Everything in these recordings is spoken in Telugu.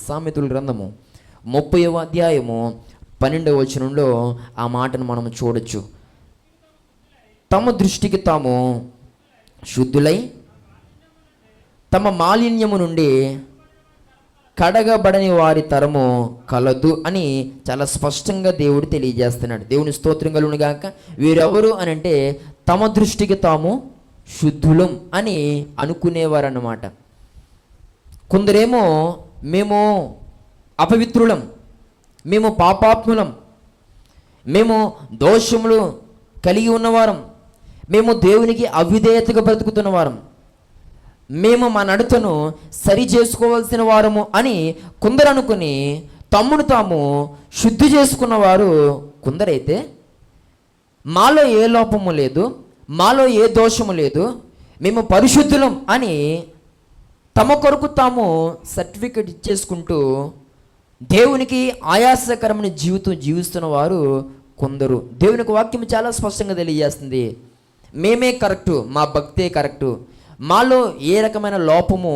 సామెతల గ్రంథము 30వ అధ్యాయము 12వ వచనంలో ఆ మాటను మనం చూడొచ్చు. తమ దృష్టికి తాము శుద్ధులై తమ మాలిన్యము నుండి కడగబడని వారి తరము కలదు అని చాలా స్పష్టంగా దేవుడు తెలియజేస్తున్నాడు. దేవుని స్తోత్రం కలుగును గాక. వీరెవరు అని అంటే తమ దృష్టికి తాము శుద్ధులం అని అనుకునేవారు అన్నమాట. కొందరేమో మేము అపవిత్రులం, మేము పాపాత్ములం, మేము దోషములు కలిగి ఉన్నవారం, మేము దేవునికి అవిధేయతగా బ్రతుకుతున్నవారం, మేము మా నడతను సరి చేసుకోవాల్సిన వారము అని కొందరు అనుకుని తమ్మును తాము శుద్ధి చేసుకున్నవారు కొందరైతే మాలో ఏ లోపము లేదు, మాలో ఏ దోషము లేదు, మేము పరిశుద్ధులం అని తమ కొరకు తాము సర్టిఫికెట్ ఇచ్చేసుకుంటూ దేవునికి ఆయాసకరమైన జీవితం జీవిస్తున్న వారు కొందరు. దేవునికి వాక్యం చాలా స్పష్టంగా తెలియజేస్తుంది, మేమే కరెక్టు, మా భక్తే కరెక్టు, మాలో ఏ రకమైన లోపము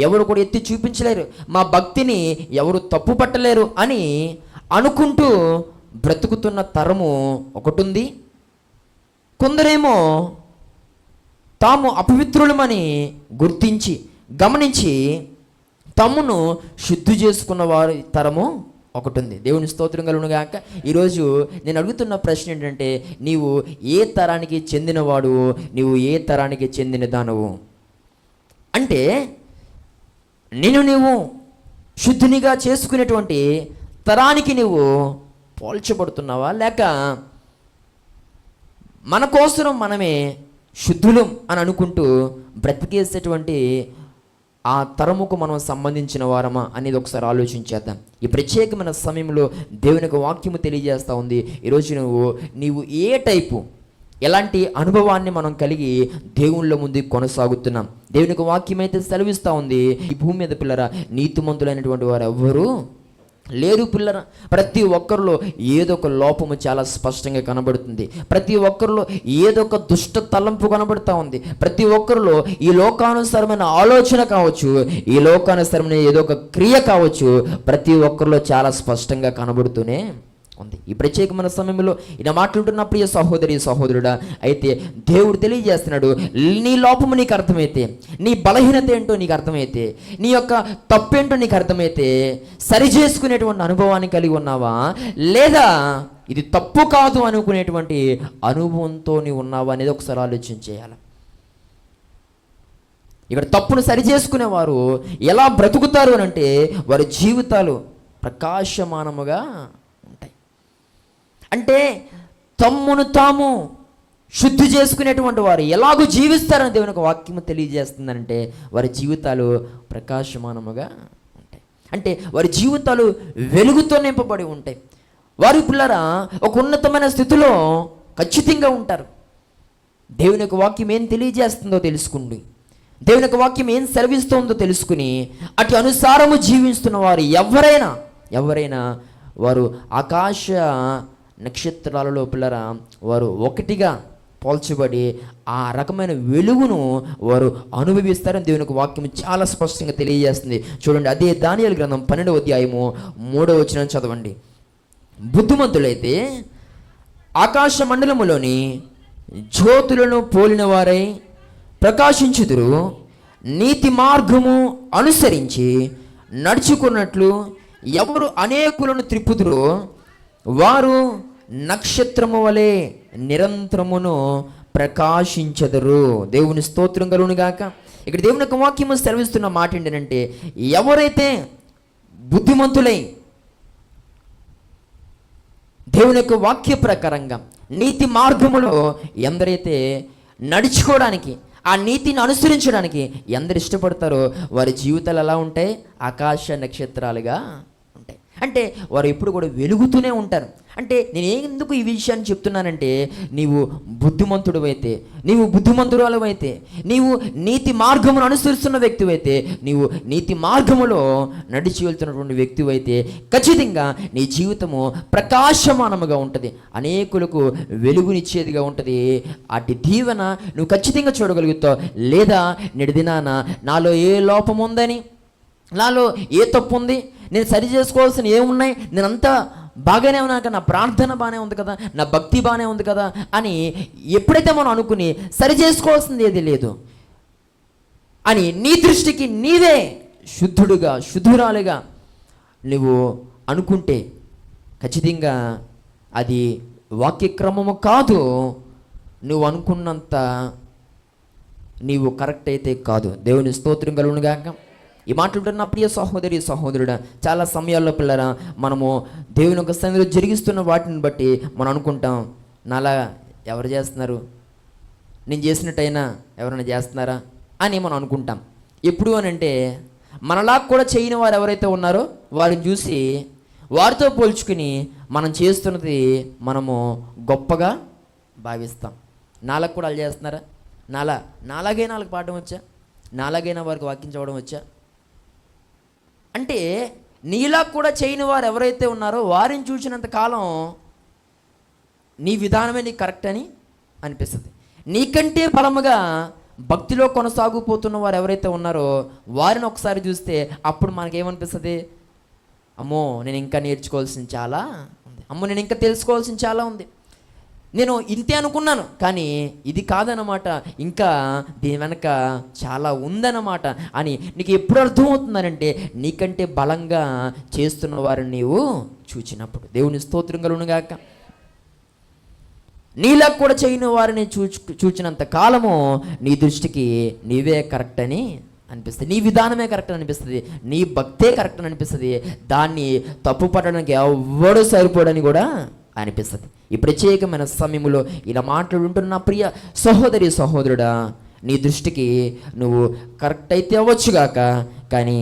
ఎవరు కూడా ఎత్తి చూపించలేరు, మా భక్తిని ఎవరు తప్పు పట్టలేరు అని అనుకుంటూ బ్రతుకుతున్న తరము ఒకటి ఉంది. కొందరేమో తాము అపవిత్రులమని గుర్తించి గమనించి తమ్మును శుద్ధి చేసుకున్న వారి తరము ఒకటి ఉంది. దేవుని స్తోత్రం కలుగును గాక. ఈరోజు నేను అడుగుతున్న ప్రశ్న ఏంటంటే, నీవు ఏ తరానికి చెందినవాడు, నీవు ఏ తరానికి చెందిన దానవు అంటే నీవు శుద్ధినిగా చేసుకునేటువంటి తరానికి నీవు పోల్చబడుతున్నావా, లేక మన కోసం మనమే శుద్ధులం అని అనుకుంటూ బ్రతికేసేటువంటి ఆ తరముకు మనం సంబంధించిన వారమా అనేది ఒకసారి ఆలోచించేద్దాం. ఈ ప్రత్యేకమైన సమయంలో దేవునికి వాక్యము తెలియజేస్తూ ఉంది. ఈరోజు నీవు ఏ టైపు, ఎలాంటి అనుభవాన్ని మనం కలిగి దేవుళ్ళ ముందు కొనసాగుతున్నాం. దేవునికి వాక్యం అయితే సెలవిస్తూ ఉంది, ఈ భూమి మీద పిల్లరా నీతిమంతులైనటువంటి వారు ఎవ్వరూ లేరు పిల్లరా. ప్రతి ఒక్కరిలో ఏదో ఒక లోపము చాలా స్పష్టంగా కనబడుతుంది. ప్రతి ఒక్కరిలో ఏదో ఒక దుష్ట తలంపు కనబడుతూ ఉంది. ప్రతి ఒక్కరిలో ఈ లోకానుసారమైన ఆలోచన కావచ్చు, ఈ లోకానుసారమైన ఏదో ఒక క్రియ కావచ్చు, ప్రతి ఒక్కరిలో చాలా స్పష్టంగా కనబడుతూనే ఉంది. ఈ ప్రత్యేకమైన సమయంలో ఈయన మాట్లాడుతున్న ప్రియ సహోదరి సహోదరుడా, అయితే దేవుడు తెలియజేస్తున్నాడు, నీ లోపము నీకు అర్థమైతే, నీ బలహీనత ఏంటో నీకు అర్థమైతే, నీ యొక్క తప్పేంటో నీకు అర్థమైతే సరి చేసుకునేటువంటి అనుభవాన్ని కలిగి ఉన్నావా, లేదా ఇది తప్పు కాదు అనుకునేటువంటి అనుభవంతో నీవు ఉన్నావా అనేది ఒకసారి ఆలోచించేయాలి. ఇక్కడ తప్పును సరి చేసుకునేవారు ఎలా బ్రతుకుతారు అని అంటే వారి జీవితాలు ప్రకాశమానముగా ఉంటాయి. అంటే తమ్మును తాము శుద్ధి చేసుకునేటువంటి వారు ఎలాగూ జీవిస్తారని దేవుని ఒక వాక్యము తెలియజేస్తుందంటే వారి జీవితాలు ప్రకాశమానముగా ఉంటాయి. అంటే వారి జీవితాలు వెలుగుతో నింపబడి ఉంటాయి. వారి పిల్లరా ఒక ఉన్నతమైన స్థితిలో ఖచ్చితంగా ఉంటారు. దేవుని యొక్క వాక్యం ఏం తెలియజేస్తుందో తెలుసుకోండి, దేవుని యొక్క వాక్యం ఏం సెలవిస్తుందో తెలుసుకుని అటు అనుసారము జీవిస్తున్న వారు ఎవరైనా వారు ఆకాశ నక్షత్రాలలో పిల్లరా వారు ఒకటిగా పోల్చబడి ఆ రకమైన వెలుగును వారు అనుభవిస్తారని దేవునికి వాక్యం చాలా స్పష్టంగా తెలియజేస్తుంది. చూడండి, అదే దానియేలు గ్రంథం 12వ అధ్యాయము 3వ వచనం చదవండి. బుద్ధిమంతులైతే ఆకాశ మండలములోని జ్యోతులను పోలిన వారై ప్రకాశించుదురు, నీతి మార్గము అనుసరించి నడుచుకున్నట్లు ఎవరు అనేకులను త్రిప్పుదురో వారు నక్షత్రము వలె నిరంతరమును ప్రకాశించెదరు. దేవుని స్తోత్రం కలుగును గాక. ఇక్కడ దేవుని యొక్క వాక్యము సెలవిస్తున్న మాట ఏంటంటే, ఎవరైతే బుద్ధిమంతులై దేవుని యొక్క వాక్య ప్రకారంగా నీతి మార్గములో ఎందరైతే నడుచుకోవడానికి, ఆ నీతిని అనుసరించడానికి ఎందరు ఇష్టపడతారో వారి జీవితాలు ఎలా ఉంటాయి, ఆకాశ నక్షత్రాలుగా ఉంటాయి. అంటే వారు ఎప్పుడు కూడా వెలుగుతూనే ఉంటారు. అంటే నేను ఎందుకు ఈ విషయాన్ని చెప్తున్నానంటే, నీవు బుద్ధిమంతుడు అయితే, నీవు బుద్ధిమంతురాలు అయితే, నీవు నీతి మార్గమును అనుసరిస్తున్న వ్యక్తి అయితే, నీవు నీతి మార్గములో నడిచి వెళ్తున్నటువంటి వ్యక్తి అయితే ఖచ్చితంగా నీ జీవితము ప్రకాశమానముగా ఉంటుంది, అనేకులకు వెలుగునిచ్చేదిగా ఉంటుంది. అటు దీవెన నువ్వు ఖచ్చితంగా చూడగలుగుతావు. లేదా నేటి దినాన నాలో ఏ లోపం ఉందని, నాలో ఏ తప్పు ఉంది, నేను సరి చేసుకోవాల్సిన ఏమున్నాయి, నేనంతా బాగానే ఉన్నా కదా, నా ప్రార్థన బాగానే ఉంది కదా, నా భక్తి బాగానే ఉంది కదా అని ఎప్పుడైతే మనం అనుకుని సరి చేసుకోవాల్సింది ఏది లేదు అని నీ దృష్టికి నీవే శుద్ధుడుగా శుద్ధురాలుగా నువ్వు అనుకుంటే ఖచ్చితంగా అది వాక్యక్రమము కాదు. నువ్వు అనుకున్నంత నీవు కరెక్ట్ అయితే కాదు. దేవుని స్తోత్రం కలుగునుగాక. ఈ మాట్లాడుతున్న ప్రియ సహోదరి సహోదరుడా, చాలా సమయాల్లో పిల్లరా మనము దేవుని యొక్క సన్నిధిలో జరిగిస్తున్న వాటిని బట్టి మనం అనుకుంటాం, నాలా ఎవరు చేస్తున్నారు, నేను చేసినట్టయినా ఎవరైనా చేస్తున్నారా అని మనం అనుకుంటాం. ఎప్పుడు అని అంటే మనలా కూడా చేయని వారు ఎవరైతే ఉన్నారో వారిని చూసి వారితో పోల్చుకుని మనం చేస్తున్నది మనము గొప్పగా భావిస్తాం. నాలకు కూడా వాళ్ళు చేస్తున్నారా, నాలాగైనా వాళ్ళకి పాఠం వచ్చా, నాలాగైనా వారికి వాక్యం చదవడం వచ్చా అంటే నీలా కూడా చేయని వారు ఎవరైతే ఉన్నారో వారిని చూసినంత కాలం నీ విధానమే నీకు కరెక్ట్ అని అనిపిస్తుంది. నీకంటే బలముగా భక్తిలో కొనసాగిపోతున్న వారు ఎవరైతే ఉన్నారో వారిని ఒకసారి చూస్తే అప్పుడు మనకేమనిపిస్తుంది, అమ్మో నేను ఇంకా నేర్చుకోవాల్సింది చాలా ఉంది, అమ్మో నేను ఇంకా తెలుసుకోవాల్సింది చాలా ఉంది, నేను ఇంతే అనుకున్నాను కానీ ఇది కాదన్నమాట, ఇంకా దీని వెనక చాలా ఉందన్నమాట అని నీకు ఎప్పుడు అర్థమవుతుందనంటే నీకంటే బలంగా చేస్తున్న వారిని నీవు చూచినప్పుడు. దేవుని స్తోత్రం కలుగునుగాక. నీలా కూడా చేయని వారిని చూచినంత కాలము నీ దృష్టికి నీవే కరెక్ట్ అని అనిపిస్తుంది, నీ విధానమే కరెక్ట్ అని అనిపిస్తుంది, నీ భక్తే కరెక్ట్ అని అనిపిస్తుంది. దాన్ని తప్పు పట్టడానికి ఎవడు సరిపోడని కూడా అనిపిస్తుంది. ఈ ప్రత్యేకమైన సమయంలో ఇలా మాట్లాడుంటున్న ప్రియ సహోదరి సహోదరుడా, నీ దృష్టికి నువ్వు కరెక్ట్ అయితే అవ్వచ్చుగాక, కానీ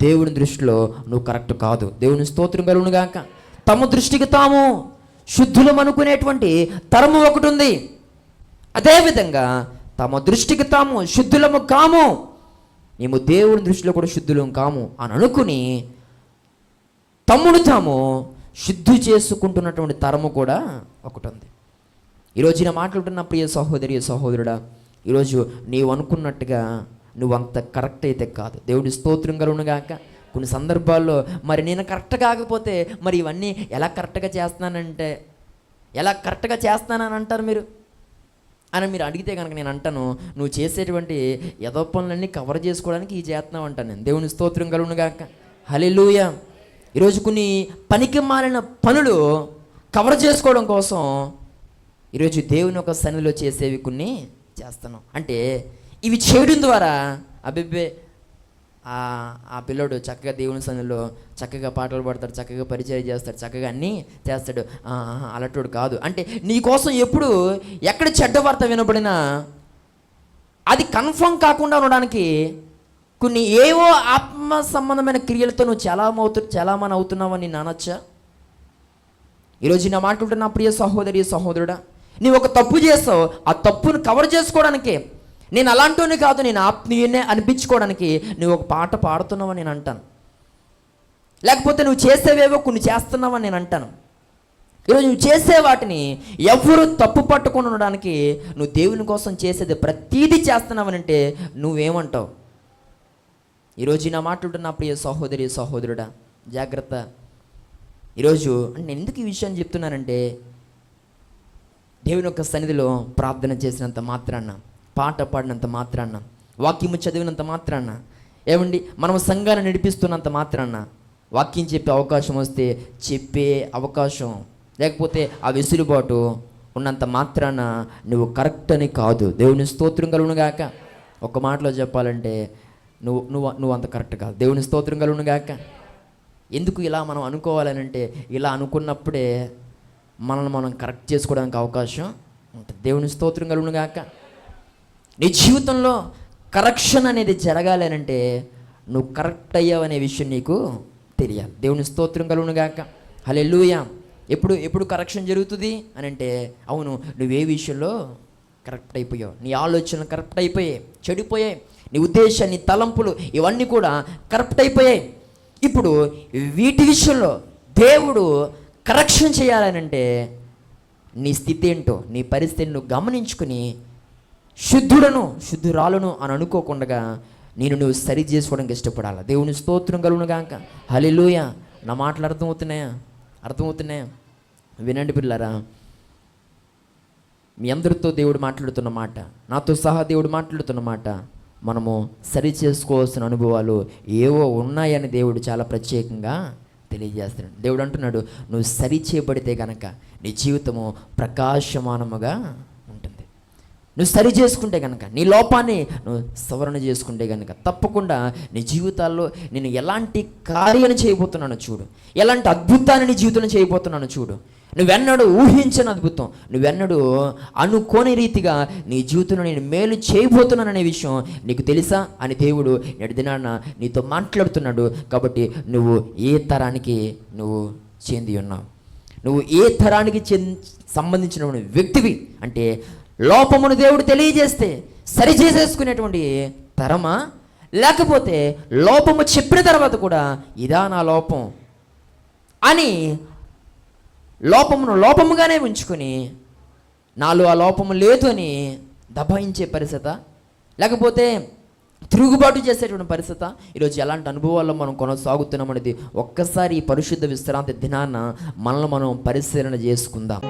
దేవుని దృష్టిలో నువ్వు కరెక్ట్ కాదు. దేవుని స్తోత్రం కలుగునుగాక. తమ దృష్టికి తాము శుద్ధులం అనుకునేటువంటి తరము ఒకటి ఉంది. అదేవిధంగా తమ దృష్టికి తాము శుద్ధులము కాము, మేము దేవుని దృష్టిలో కూడా శుద్ధులం కాము అని అనుకుని తమ్ముడు తాము శుద్ధి చేసుకుంటున్నటువంటి తరము కూడా ఒకటి ఉంది. ఈరోజు నేను మాట్లాడుతున్న ప్రియ సహోదరి సహోదరుడా, ఈరోజు నీవు అనుకున్నట్టుగా నువ్వు అంత కరెక్ట్ అయితే కాదు. దేవుడి స్తోత్రం కలుగునుగాక. కొన్ని సందర్భాల్లో మరి నేను కరెక్ట్ కాకపోతే మరి ఇవన్నీ ఎలా కరెక్ట్గా చేస్తానని అంటారు మీరు అని మీరు అడిగితే కనుక నేను అంటాను, నువ్వు చేసేటువంటి యదో పనులన్నీ కవర్ చేసుకోవడానికి ఈ చేస్తున్నావు అంటాను నేను. దేవుని స్తోత్రం కలుగునుగాక. హల్లెలూయా. ఈరోజు కొన్ని పనికి మాలిన పనులు కవర్ చేసుకోవడం కోసం ఈరోజు దేవుని యొక్క సన్నిధిలో చేసేవి కొన్ని చేస్తున్నాం. అంటే ఇవి చేయడం ద్వారా అబ్బిబ్బే ఆ పిల్లోడు చక్కగా దేవుని సన్నిధిలో చక్కగా పాటలు పాడతాడు, చక్కగా పరిచయం చేస్తాడు, చక్కగా అన్నీ చేస్తాడు, అలాంటోడు కాదు అంటే నీ కోసం ఎప్పుడు ఎక్కడ చెడ్డ వార్త వినబడినా అది కన్ఫర్మ్ కాకుండా ఉండడానికి కొన్ని ఏవో ఆత్మ సంబంధమైన క్రియలతో నువ్వు చాలామంది అవుతున్నావని నేను అనొచ్చా? ఈరోజు నా మాట్లాడుతున్న ప్రియ సహోదరి సహోదరుడా, నీవు ఒక తప్పు చేస్తావు, ఆ తప్పును కవర్ చేసుకోవడానికే, నేను అలాంటిని కాదు నేను ఆత్మీయనే అనిపించుకోవడానికి నువ్వు ఒక పాట పాడుతున్నావని నేను అంటాను, లేకపోతే నువ్వు చేసేవేవో కొన్ని చేస్తున్నావని నేను అంటాను. ఈరోజు నువ్వు చేసే వాటిని ఎవరు తప్పు పట్టుకొని ఉండడానికి నువ్వు దేవుని కోసం చేసేది ప్రతీదీ చేస్తున్నావని అంటే నువ్వేమంటావు? ఈరోజు నా మాట్లాడుతున్న ప్రియ సహోదరి సహోదరుడా, జాగ్రత్త. ఈరోజు నేను ఎందుకు ఈ విషయాన్ని చెప్తున్నానంటే దేవుని యొక్క సన్నిధిలో ప్రార్థన చేసినంత మాత్రాన్న, పాట పాడినంత మాత్రాన్న, వాక్యము చదివినంత మాత్రాన్న, ఏమండి మనం సంఘాన్ని నడిపిస్తున్నంత మాత్రాన్న, వాక్యం చెప్పే అవకాశం వస్తే చెప్పే అవకాశం లేకపోతే ఆ వెసులుబాటు ఉన్నంత మాత్రాన నువ్వు కరెక్ట్ అని కాదు. దేవుని స్తోత్రం కలుగునుగాక. ఒక మాటలో చెప్పాలంటే నువ్వు అంత కరెక్ట్ కాదు. దేవుని స్తోత్రం కలుగునుగాక. ఎందుకు ఇలా మనం అనుకోవాలని అంటే ఇలా అనుకున్నప్పుడే మనల్ని మనం కరెక్ట్ చేసుకోవడానికి అవకాశం ఉంటుంది. దేవుని స్తోత్రం కలుగునుగాక. నీ జీవితంలో కరెక్షన్ అనేది జరగాలి అని అంటే నువ్వు కరెక్ట్ అయ్యావనే విషయం నీకు తెలియాలి. దేవుని స్తోత్రం కలుగునుగాక. హల్లెలూయా. ఎప్పుడు కరెక్షన్ జరుగుతుంది అని అంటే అవును నువ్వే విషయంలో కరెక్ట్ అయిపోయావు, నీ ఆలోచనలు కరెక్ట్ అయిపోయాయి, చెడిపోయాయి, నీ ఉద్దేశాన్ని తలంపులు ఇవన్నీ కూడా కరెక్ట్ అయిపోయాయి. ఇప్పుడు వీటి విషయంలో దేవుడు కరెక్షన్ చేయాలనంటే నీ స్థితి ఏంటో నీ పరిస్థితిని నువ్వు గమనించుకుని శుద్ధురాలను అని అనుకోకుండా నువ్వు సరి చేసుకోవడానికి ఇష్టపడాలి. దేవుని స్తోత్రం కలుగును గాక. హల్లెలూయా. నా మాటలు అర్థమవుతున్నాయా? వినండి పిల్లరా, మీ అందరితో దేవుడు మాట్లాడుతున్న మాట, నాతో సహా దేవుడు మాట్లాడుతున్న మాట, మనము సరి చేసుకోవాల్సిన అనుభవాలు ఏవో ఉన్నాయని దేవుడు చాలా ప్రత్యేకంగా తెలియజేస్తున్నాడు. దేవుడు అంటున్నాడు, నువ్వు సరి చేయబడితే కనుక నీ జీవితము ప్రకాశమానముగా ఉంటుంది. నువ్వు సరి చేసుకుంటే కనుక, నీ లోపాన్ని నువ్వు సవరణ చేసుకుంటే కనుక, తప్పకుండా నీ జీవితాల్లో నేను ఎలాంటి కార్యాన్ని చేయబోతున్నానో చూడు, ఎలాంటి అద్భుతాన్ని నీ జీవితంలో చేయబోతున్నానో చూడు. నువ్వెన్నడూ ఊహించని అద్భుతం, నువ్వెన్నడూ అనుకోని రీతిగా నీ జీవితంలో నేను మేలు చేయబోతున్నాననే విషయం నీకు తెలుసా అని దేవుడు నేటి దినాన నీతో మాట్లాడుతున్నాడు. కాబట్టి నువ్వు ఏ తరానికి నువ్వు చెంది ఉన్నావు, నువ్వు ఏ తరానికి సంబంధించిన వ్యక్తివి అంటే, లోపమును దేవుడు తెలియజేస్తే సరి చేసేసుకునేటువంటి తరమా, లేకపోతే లోపము చెప్పిన తర్వాత కూడా ఇదా నా లోపం అని లోపమును లోపముగానే ఉంచుకొని నాలో ఆ లోపము లేదు అని దబాయించే పరిస్థితి, లేకపోతే తిరుగుబాటు చేసేటువంటి పరిస్థితి? ఈరోజు ఎలాంటి అనుభవాల్లో మనం కొనసాగుతున్నాం అనేది ఒక్కసారి ఈ పరిశుద్ధ విశ్రాంతి దినాన మనల్ని మనం పరిశీలన చేసుకుందాం.